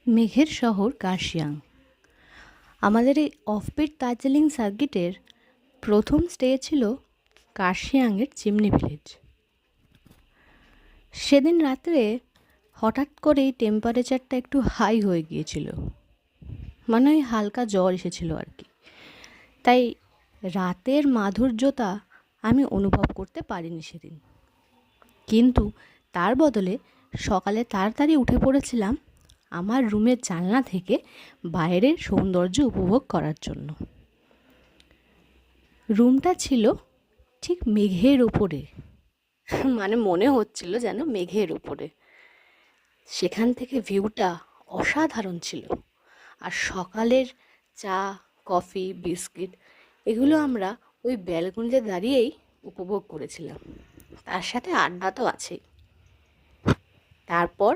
মেঘের শহর কার্শিয়াং। আমাদের এই অফবিট দার্জিলিং সার্কিটের প্রথম স্টে ছিল কার্শিয়াংয়ের চিমনি ভিলেজ। সেদিন রাত্রে হঠাৎ করেই টেম্পারেচারটা একটু হাই হয়ে গিয়েছিল, মানে ওই হালকা জ্বর এসেছিল আর কি। তাই রাতের মাধুর্যতা আমি অনুভব করতে পারিনি সেদিন, কিন্তু তার বদলে সকালে তাড়াতাড়ি উঠে পড়েছিলাম আমার রুমের জানলা থেকে বাইরের সৌন্দর্য উপভোগ করার জন্য। রুমটা ছিল ঠিক মেঘের উপরে, মানে মনে হচ্ছিল যেন মেঘের উপরে। সেখান থেকে ভিউটা অসাধারণ ছিল। আর সকালের চা, কফি, বিস্কিট এগুলো আমরা ওই ব্যালকনিতে দাঁড়িয়েই উপভোগ করেছিলাম, তার সাথে আড্ডা তো আছেই। তারপর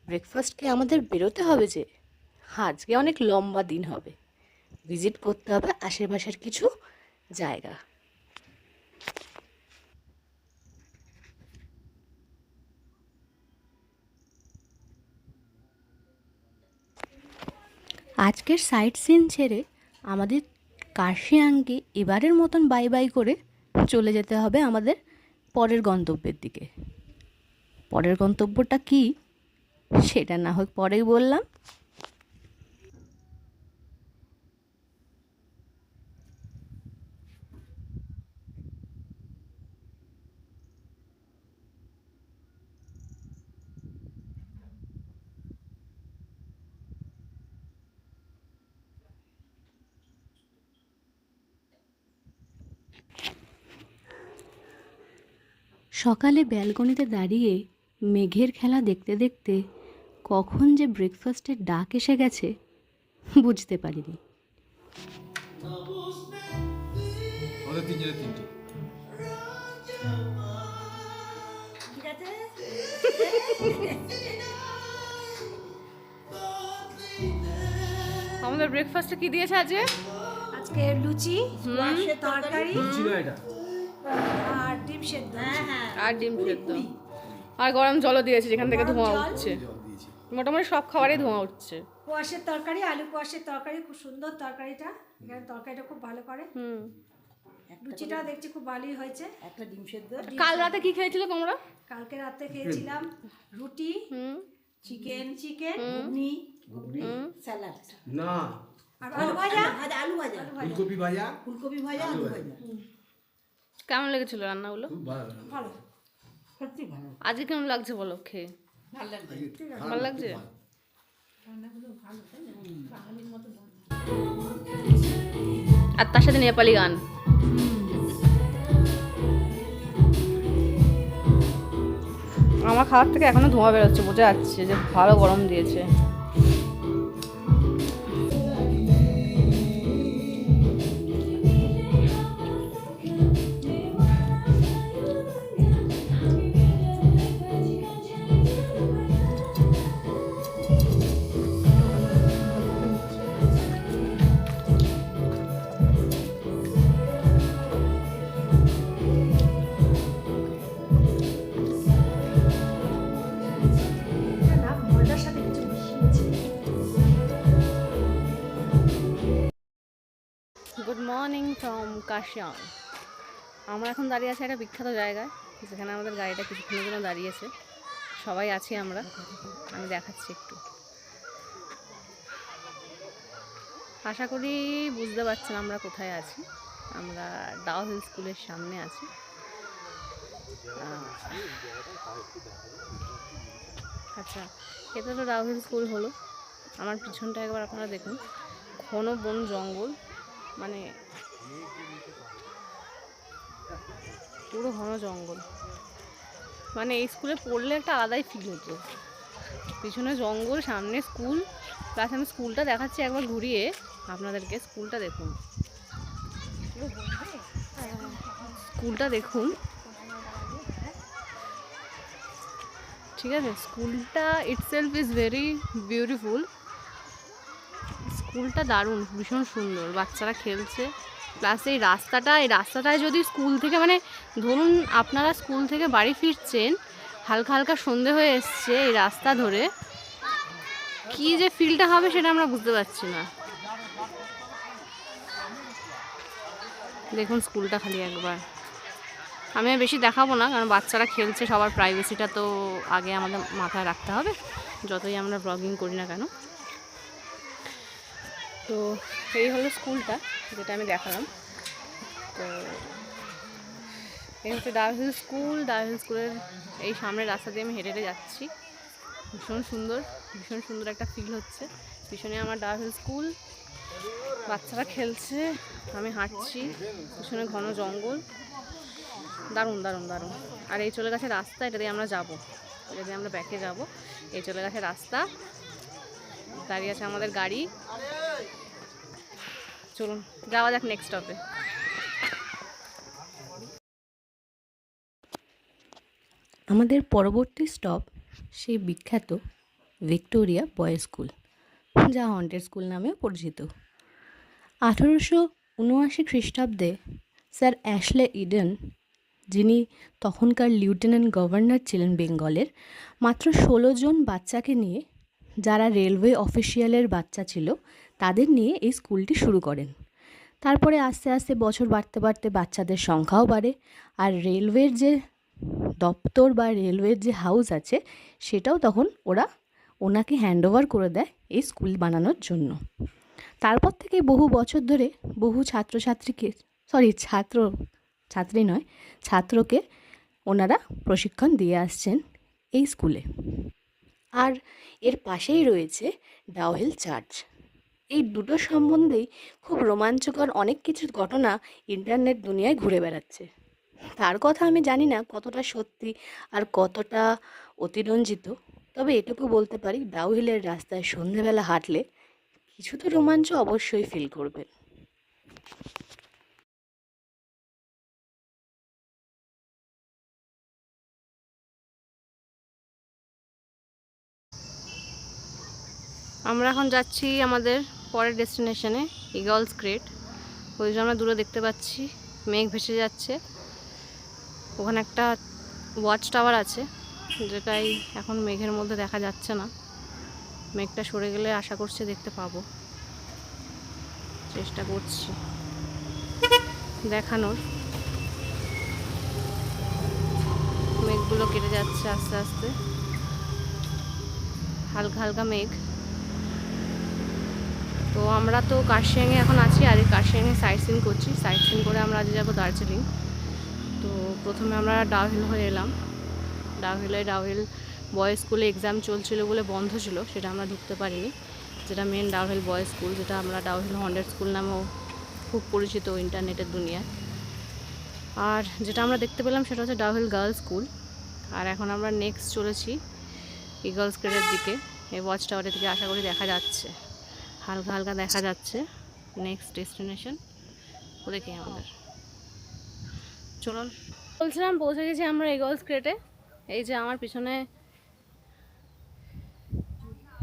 ব্রেকফাস্টকে আমাদের বেরোতে হবে, যে আজকে অনেক লম্বা দিন হবে, ভিজিট করতে হবে আশেপাশের কিছু জায়গা। আজকের সাইট সিন ছেড়ে আমাদের কার্শিয়াংকে এবারের মতন বাই বাই করে চলে যেতে হবে আমাদের পরের গন্তব্যের দিকে। পরের গন্তব্যটা কি সেটা না হোক পরেই বললাম। সকালে ব্যালকনিতে দাঁড়িয়ে মেঘের খেলা দেখতে দেখতে কখন যে ব্রেকফাস্টের ডাক এসে গেছে বুঝতে পারিনি। আমাদের ব্রেকফাস্টে কি দিয়েছে আজকে? আজকে লুচি, তরকারি আর ডিম সেদ্ধ। আর ডিম সেদ্ধ আর গরম জলও দিয়েছে, যেখান থেকে ধোঁয়া উঠছে। মোটামুটি সব খাবারই ধোঁয়া উঠছে। কোয়াশের তরকারি, আলু কোয়াশের তরকারি, খুব সুন্দর তরকারিটা। এখানে তরকারিটা খুব ভালো করে। লুচিটা দেখছি খুব ভালোই হয়েছে। একটা ডিম সেদ্ধ। কাল রাতে কি খেয়েছিলে তোমরা? কালকে রাতে খেয়েছিলাম রুটি, চিকেন, ঘুগনি, স্যালাড। না, আর আলু ভাজা, ফুলকপি ভাজা, আলু ভাজা। কেমন লেগেছিল রান্নাগুলো? খুব ভালো। ভালো, সত্যি ভালো। আজকে কেমন লাগছে বলো খেয়ে? ভালো লাগছে। আর তার সাথে নেপালি গান। আমার খাবার থেকে এখনো ধোঁয়া বেরোচ্ছে, বোঝা যাচ্ছে যে ভালো গরম দিয়েছে। মজার সাথে কিছু মিশিয়েছে। Good morning from Kurseong. আমরা এখন দাঁড়িয়ে আছি একটা বিখ্যাত জায়গায়, যেখানে আমাদের গাড়িটা কিছুক্ষণের জন্য দাঁড়িয়েছে। সবাই আছি আমরা, আমি দেখাচ্ছি একটু। আশা করি বুঝতে পারছেন আমরা কোথায় আছি। আমরা ডাও হিল স্কুলের সামনে আছি। আচ্ছা, এটা তো ডাও হিল স্কুল হলো। আমার পিছনটা একবার আপনারা দেখুন, ঘন বন জঙ্গল, মানে পুরো ঘন জঙ্গল। মানে এই স্কুলে পড়লে একটা আলাদাই ফিল হতো। পিছনে জঙ্গল, সামনে স্কুল, প্লাস আমি স্কুলটা দেখাচ্ছি একবার ঘুরিয়ে আপনাদেরকে। স্কুলটা দেখুন, স্কুলটা দেখুন, ঠিক আছে? স্কুলটা ইটসেলফ ইজ ভেরি বিউটিফুল। স্কুলটা দারুণ, ভীষণ সুন্দর, বাচ্চারা খেলছে। প্লাস এই রাস্তাটায় যদি স্কুল থেকে, মানে ধরুন আপনারা স্কুল থেকে বাড়ি ফিরছেন, হালকা হালকা সন্ধে হয়ে এসছে, এই রাস্তা ধরে কি যে ফিলটা হবে সেটা আমরা বুঝতে পারছি না। দেখুন স্কুলটা খালি একবার। আমি আর বেশি দেখাবো না, কারণ বাচ্চারা খেলছে, সবার প্রাইভেসিটা তো আগে আমাদের মাথায় রাখতে হবে, যতই আমরা ব্লগিং করি না কেন। তো এই হলো স্কুলটা যেটা আমি দেখালাম। তো এই হচ্ছে ডাউহিল স্কুল। ডাউহিল স্কুলের এই সামনের রাস্তা দিয়ে আমি হেঁটে হেঁটে যাচ্ছি। ভীষণ সুন্দর একটা ফিল হচ্ছে। পিছনে আমার ডাউহিল স্কুল, বাচ্চারা খেলছে, আমি হাঁটছি, পিছনে ঘন জঙ্গল, দারুণ দারুণ দারুণ। আর এই চলে গেছে রাস্তা, এটা দিয়ে আমরা যাবো, এটা দিয়ে আমরা ব্যাকে যাব। এই চলে গেছে রাস্তা, দাঁড়িয়ে আছে আমাদের গাড়ি। চলুন যাওয়া যাক নেক্সট স্টপে। আমাদের পরবর্তী স্টপ সেই বিখ্যাত ভিক্টোরিয়া বয়েজ স্কুল, যা হন্টেড স্কুল নামেও পরিচিত। 1879 খ্রিস্টাব্দে স্যার অ্যাশলে ইডেন, যিনি তখনকার লিউটেন্যান্ট গভর্নর ছিলেন বেঙ্গলের, মাত্র 16 জন বাচ্চাকে নিয়ে, যারা রেলওয়ে অফিসিয়ালের বাচ্চা ছিল, তাদের নিয়ে এই স্কুলটি শুরু করেন। তারপরে আস্তে আস্তে বছর বাড়তে বাড়তে বাচ্চাদের সংখ্যাও বাড়ে, আর রেলওয়ের যে দপ্তর বা রেলওয়ের যে হাউস আছে সেটাও তখন ওনাকে হ্যান্ডওভার করে দেয় এই স্কুল বানানোর জন্য। তারপর থেকে বহু বছর ধরে বহু ছাত্রকে ওনারা প্রশিক্ষণ দিয়ে আসছেন এই স্কুলে। আর এর পাশেই রয়েছে ডাউহিল চার্চ। এই দুটো সম্বন্ধেই খুব রোমাঞ্চকর অনেক কিছু ঘটনা ইন্টারনেট দুনিয়ায় ঘুরে বেড়াচ্ছে। তার কথা আমি জানি না কতটা সত্যি আর কতটা অতিরঞ্জিত, তবে এটুকু বলতে পারি ডাউহিলের রাস্তায় সন্ধেবেলা হাঁটলে কিছু তো রোমাঞ্চ অবশ্যই ফিল করবেন। আমরা এখন যাচ্ছি আমাদের পরের ডেস্টিনেশনে, ইগলস ক্রেট। ওই যে আমরা দূরে দেখতে পাচ্ছি মেঘ ভেসে যাচ্ছে, ওখানে একটা ওয়াচ টাওয়ার আছে, যেটাই এখন মেঘের মধ্যে দেখা যাচ্ছে না। মেঘটা সরে গেলে আশা করছি দেখতে পাবো, চেষ্টা করছি দেখানোর। মেঘগুলো কেটে যাচ্ছে আস্তে আস্তে, হালকা হালকা মেঘ। তো আমরা তো কার্শিয়াংয়ে এখন আছি, আর এই কার্শিয়াংয়ে সাইট সিন করছি। সাইট সিন করে আমরা আজ যাবো দার্জিলিং। তো প্রথমে আমরা ডাউহিল হয়ে এলাম। ডাউহিল বয়েজ স্কুলে এক্সাম চলছিল বলে বন্ধ ছিল, সেটা আমরা ঢুকতে পারিনি। যেটা মেন ডাউহিল বয়েজ স্কুল, যেটা আমরা ডাউহিল হন্টেড স্কুল নামেও খুব পরিচিত ইন্টারনেটের দুনিয়ায়। আর যেটা আমরা দেখতে পেলাম সেটা হচ্ছে ডাউহিল গার্লস স্কুল। আর এখন আমরা নেক্সট চলেছি ইগলস ক্রেটের দিকে। এই ওয়াচ টাওয়ারের দিকে আশা করি দেখা যাচ্ছে, হালকা হালকা দেখা যাচ্ছে নেক্সট ডেস্টিনেশন ওদিকে আমাদের। চলুন, বলছিলাম পৌঁছে গেছি আমরা ইগলস ক্রেটে। এই যে আমার পিছনে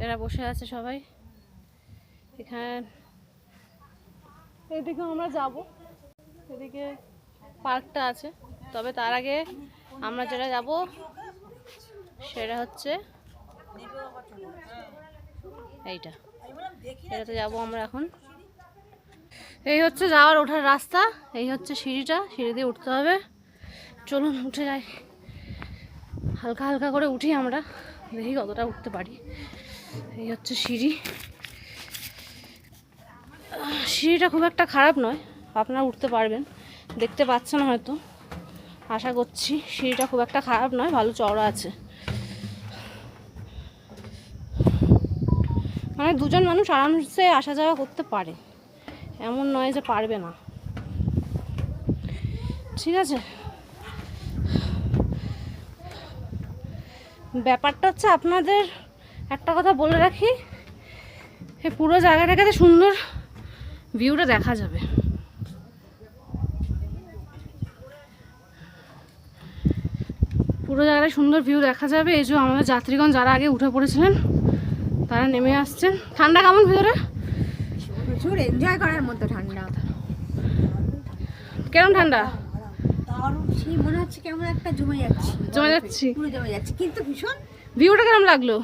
এরা বসে আছে সবাই। এখানে এদিকে আমরা যাব, এদিকে পার্কটা আছে। তবে তার আগে আমরা যেটা যাব সেটা হচ্ছে এটাতে যাব আমরা এখন। এই হচ্ছে যাওয়ার ওঠার রাস্তা, এই হচ্ছে সিঁড়িটা, সিঁড়ি দিয়ে উঠতে হবে। চলুন উঠে যাই, হালকা হালকা করে উঠি আমরা, দেখি কতটা উঠতে পারি। এই হচ্ছে সিঁড়ি। সিঁড়িটা খুব একটা খারাপ নয়, আপনারা উঠতে পারবেন, দেখতে পাচ্ছেন হয়তো, আশা করছি। সিঁড়িটা খুব একটা খারাপ নয়, ভালো চওড়া আছে। মানে দুজন মানুষ আরামসে আসা যাওয়া করতে পারে, এমন নয় যে পারবে না। ঠিক আছে, ব্যাপারটা হচ্ছে আপনাদের একটা কথা বলে রাখি, এই পুরো জায়গাটাকে সুন্দর ভিউটা দেখা যাবে। পুরো জায়গায় সুন্দর ভিউ দেখা যাবে। এই যে আমাদের যাত্রীগণ যারা আগে উঠে পড়েছিলেন তারা নেমে আসছেন। ঠান্ডা কেমন ভিতরে? প্রচুর এনজয় করার মতো ঠান্ডা। কেমন ঠান্ডা? দারুণ, সেই মনে হচ্ছে কেমন একটা জমে যাচ্ছি, জমে যাচ্ছি। পুরো জমে যাচ্ছে, কিন্তু ভীষণ ভিউটা কেমন লাগলো?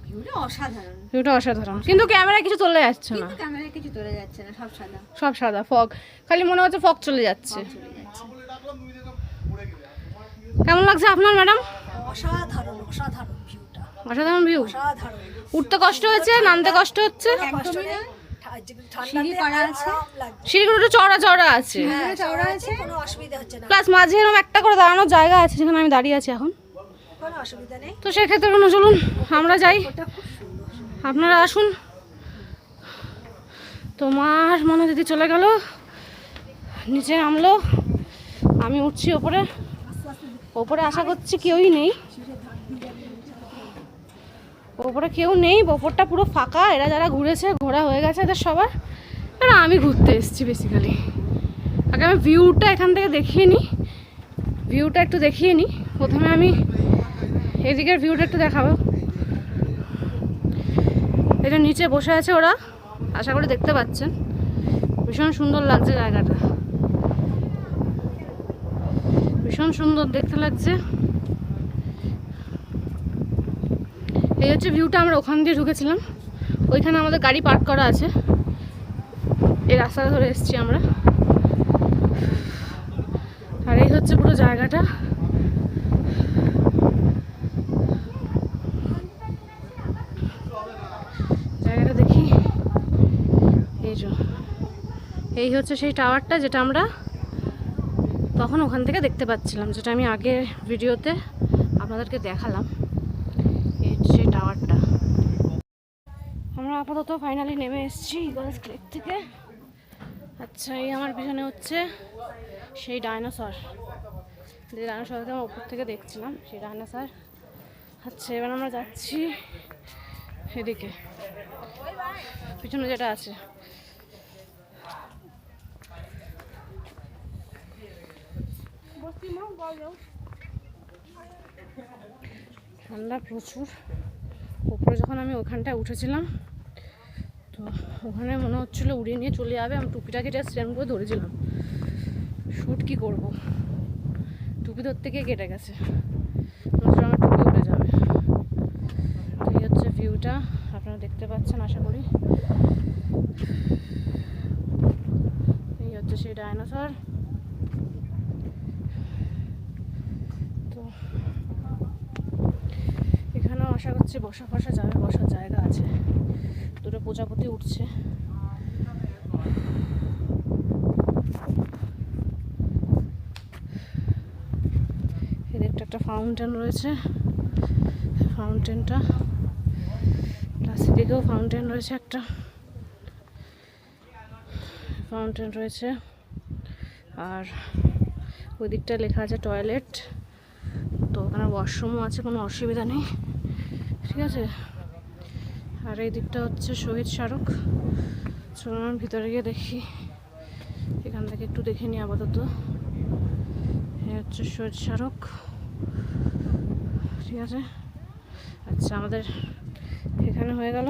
ভিউটা অসাধারণ, ভিউটা অসাধারণ, কিন্তু ক্যামেরায় কিছু চলে যাচ্ছে না। কিন্তু ক্যামেরায় কিছু তোলা যাচ্ছে না, সব সাদা সব সাদা ফগ, খালি মনে হচ্ছে ফগ চলে যাচ্ছে। চলে যাচ্ছে। কেমন লাগছে আপনার ম্যাডাম? অসাধারণ অসাধারণ ভিউটা, অসাধারণ ভিউ। অসাধারণ। উঠতে কষ্ট হচ্ছে, নামতে কষ্ট হচ্ছে? একদমই না, ঠান্ডাতে সিঁড়ি করা আছে, আরাম লাগছে। সিঁড়িগুলো একটু চওড়া চওড়া আছে, হ্যাঁ, চওড়া আছে, কোনো অসুবিধা হচ্ছে না, প্লাস মাঝে এরকম একটা করে দাঁড়ানোর জায়গা আছে যেখানে আমি দাঁড়িয়ে আছি এখন। কোনো অসুবিধা নেই। তো সেক্ষেত্রে কোনো, চলুন আমরা যাই, ওটা খুব সুন্দর। আপনারা আসুন। তোমার মনে দিদি চলে গেল, নিচে নামলো, আমি উঠছি ওপরে। ওপরে আশা করছি কেউই নেই, ওপরে কেউ নেই, ওপরটা পুরো ফাঁকা। এরা যারা ঘুরেছে, ঘোরা হয়ে গেছে এদের সবার, আর আমি ঘুরতে এসেছি বেসিক্যালি। আগে আমি ভিউটা এখান থেকে দেখিয়ে নিই, ভিউটা একটু দেখিয়ে নিই। প্রথমে আমি এদিকের ভিউটা একটু দেখাবো। এটা নিচে বসে আছে ওরা, আশা করি দেখতে পাচ্ছেন। ভীষণ সুন্দর লাগছে জায়গাটা, ভীষণ সুন্দর দেখতে লাগছে। এই হচ্ছে ভিউটা। আমরা ওখান দিয়ে ঢুকেছিলাম, ওইখানে আমাদের গাড়ি পার্ক করা আছে। এই রাস্তাটা ধরে এসেছি আমরা, আর এই হচ্ছে পুরো জায়গাটা। জায়গাটা দেখি, এই যে এই হচ্ছে সেই টাওয়ারটা যেটা আমরা তখন ওখান থেকে দেখতে পাচ্ছিলাম, যেটা আমি আগের ভিডিওতে আপনাদেরকে দেখালাম। এই সেই টাওয়ারটা। আমরা আপাতত ফাইনালি নেমে এসেছি ইগলস ক্লিফ থেকে। আচ্ছা, এই আমার পিছনে হচ্ছে সেই ডাইনোসর, যে ডাইনোসরকে আমরা উপর থেকে দেখছিলাম, সেই ডাইনোসর। আচ্ছা, এবার আমরা যাচ্ছি এদিকে, পিছনে যেটা আছে। ঠান্ডা প্রচুর। উপরে যখন আমি ওখানটায় উঠেছিলাম, তো ওখানে মনে হচ্ছিলো উড়িয়ে নিয়ে চলে যাবে। আমি টুপিটাকে জাস্ট স্ট্যান্ড করে ধরেছিলাম, শ্যুট কী করবো, টুপি ধরতে গিয়ে কেটে গেছে, আমার টুপি উঠে যাবে। তো এই হচ্ছে ভিউটা, আপনারা দেখতে পাচ্ছেন আশা করি। এই হচ্ছে সেই ডাইনোসর। তো এখানেও আশা করছি বসার জায়গা আছে। দুটো প্রজাপতি উঠছে। এদিকটা একটা ফাউন্টেন রয়েছে, ফাউন্টেনটা প্লাস এদিকেও ফাউন্টেন রয়েছে, একটা ফাউন্টেন রয়েছে। আর ওই দিকটা লেখা আছে টয়লেট, তো ওখানে ওয়াশরুমও আছে, কোনো অসুবিধা নেই, ঠিক আছে। আর এই দিকটা হচ্ছে শহীদ স্মারক। চলুন আমি ভিতরে গিয়ে দেখি, এখান থেকে একটু দেখে নিই আপাতত। এই হচ্ছে শহীদ স্মারক, ঠিক আছে। আচ্ছা, আমাদের এখানে হয়ে গেল,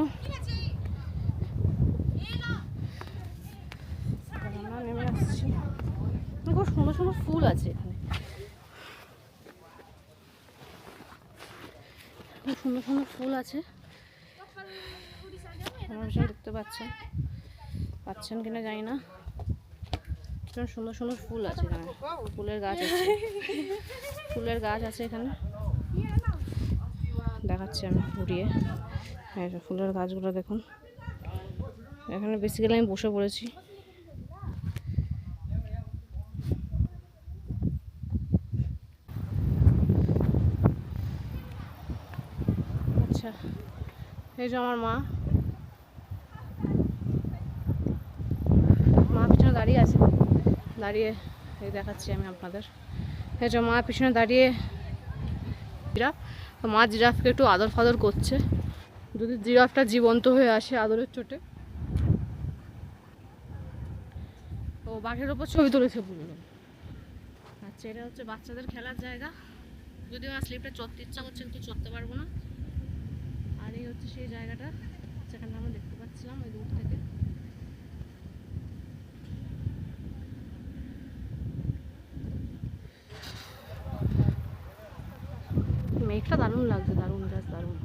আমরা নেমে আসছি। খুব সুন্দর সুন্দর ফুল আছে এখানে, খুব সুন্দর সুন্দর ফুল আছে। আমার ভীষণ দেখতে পাচ্ছেন কিনা জানি না। ভীষণ সুন্দর সুন্দর ফুল আছে এখানে, ফুলের গাছ আছে, ফুলের গাছ আছে এখানে, দেখাচ্ছি আমি ঘুরিয়ে। হ্যাঁ, ফুলের গাছগুলো দেখুন। এখানে বেসিক্যালি আমি বসে পড়েছি। আচ্ছা, এই যে আমার মা পিছনে দাঁড়িয়ে আছে, এই দেখাচ্ছি আমি আপনাদের। এই যে মা পিছনে দাঁড়িয়ে, জিরাফ, তো মা জিরাফকে একটু আদর ফাদর করছে, যদি জিরাফটা জীবন্ত হয়ে আসে আদরের চোটে। ও বাঘের ওপর ছবি তুলেছে পুরো। আচ্ছা, এটা হচ্ছে বাচ্চাদের খেলার জায়গা, যদিও আমার স্লিপটা চড়তে ইচ্ছা করছে কিন্তু চড়তে পারবো না। আর এই হচ্ছে সেই জায়গাটা যেখানে আমরা দেখতে পাচ্ছিলাম ওই দূর থেকে। মেঘটা দারুণ লাগছে, দারুণ, জাস্ট দারুণ।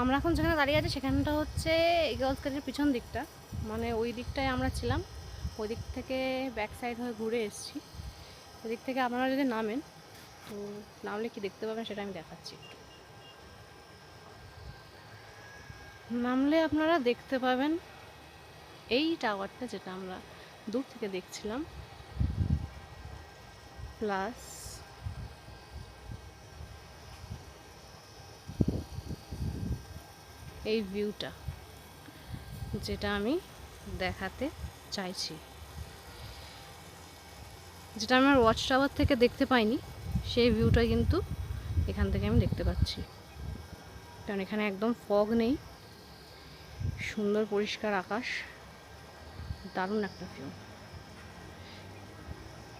আমরা এখন যেখানে দাঁড়িয়ে আছি সেখানটা হচ্ছে ইগলস গেটের পিছন দিকটা, মানে ওই দিকটায় আমরা ছিলাম। ওই দিক থেকে ব্যাক সাইড হয়ে ঘুরে এসেছি। ওই দিক থেকে আপনারা যদি নামেন, তো নামলে কি দেখতে পাবেন সেটা আমি দেখাচ্ছি একটু। নামলে আপনারা দেখতে পাবেন এই টাওয়ারটা, যেটা আমরা দূর থেকে দেখছিলাম, প্লাস এই ভিউটা, যেটা আমি দেখাতে চাইছি, যেটা আমার ওয়াচ টাওয়ার থেকে দেখতে পাইনি, সেই ভিউটা কিন্তু এখান থেকে আমি দেখতে পাচ্ছি। কারণ এখানে একদম ফগ নেই, সুন্দর পরিষ্কার আকাশ, দারুণ একটা ভিউ,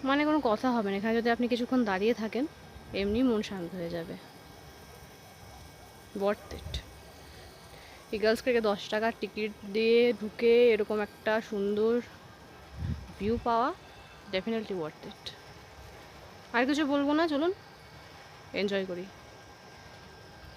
মানে কোনো কথা হবে না। এখানে যদি আপনি কিছুক্ষণ দাঁড়িয়ে থাকেন, এমনি মন শান্ত হয়ে যাবে। Worth it. ইগলস গেটে 10 টাকার টিকিট দিয়ে ঢুকে এরকম একটা সুন্দর ভিউ পাওয়া ডেফিনেটলি ওয়ার্থ ইট। আর কিছু বলবো না, চলুন এনজয় করি।